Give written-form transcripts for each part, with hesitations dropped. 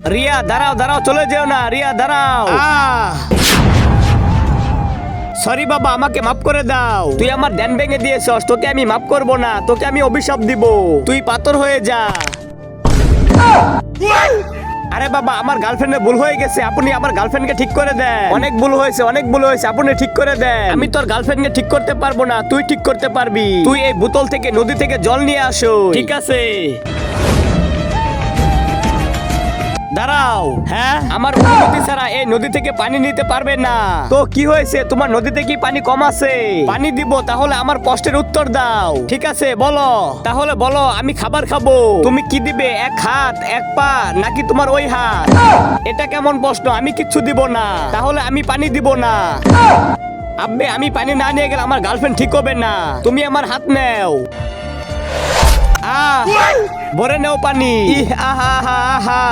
রিয়া দাঁড়াও দাঁড়াও, চলে যেও না, রিয়া দাঁড়াও। সরি বাবা, আমাকে মাফ করে দাও। তুই আমার ধ্যান ভেঙে দিয়েছস, তোকে আমি মাফ করব না, তোকে আমি অভিশাপ দিব, তুই পাথর হয়ে যা। আরে বাবা, আমার গার্লফ্রেন্ডের ভুল হয়ে গেছে, আপনি আমার গার্লফ্রেন্ডকে ঠিক করে দেন। অনেক ভুল হয়েছে, অনেক ভুল হয়েছে, আপনি ঠিক করে দেন। আমি তোর গার্লফ্রেন্ডকে ঠিক করতে পারবো না, তুই ঠিক করতে পারবি। তুই এই বোতল থেকে, নদী থেকে জল নিয়ে আসো। ঠিক আছে, দাঁড়াও। হ্যাঁ, আমার অনুমতি ছাড়া এই নদী থেকে পানি নিতে পারবে না। তো কি হয়েছে, তোমার নদীতে কি পানি কম আছে? পানি দিব, তাহলে আমার প্রশ্নের উত্তর দাও। ঠিক আছে, বলো তাহলে, বলো আমি খাবার খাবো। তুমি কি দিবে, এক হাত এক পা নাকি তোমার ওই হাত? এটা কেমন প্রশ্ন, আমি কিচ্ছু দিব না, তাহলে আমি পানি দিব না। আব্বে, আমি পানি না নিয়ে গেলে আমার গার্লফ্রেন্ড ঠিক হবে না। তুমি আমার হাত নেও, ভরে নেও পানি। আহা আহা আহা,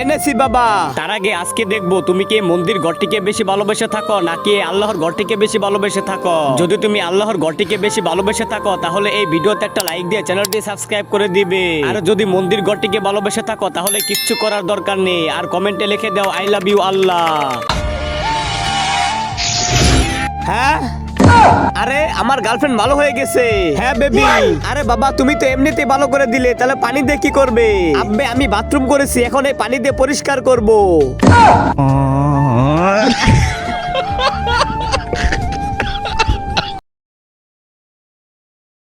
এনেছি বাবা। তার আগে আজকে দেখবো তুমি কি মন্দির ঘরটিকে বেশি ভালোবেসে থাকো নাকি আল্লাহর ঘরটিকে বেশি ভালোবেসে থাকো। যদি তুমি আল্লাহর ঘরটিকে বেশি ভালোবেসে থাকো তাহলে এই ভিডিওতে একটা লাইক দিয়ে চ্যানেলটি সাবস্ক্রাইব করে দিবে। আর যদি মন্দির ঘরটিকে ভালোবেসে থাকো তাহলে কিচ্ছু করার দরকার নেই, আর কমেন্টে লিখে দাও আই লাভ ইউ আল্লাহ। হ্যাঁ, আরে আমার গার্লফ্রেন্ড ভালো হয়ে গেছে। হ্যাঁ বেবি। আরে বাবা, তুমি তো এমনিতেই ভালো করে দিলে, তাহলে পানি দিয়ে কি করবে? আব্বে, আমি বাথরুম করেছি, এখন এই পানি দিয়ে পরিষ্কার করব।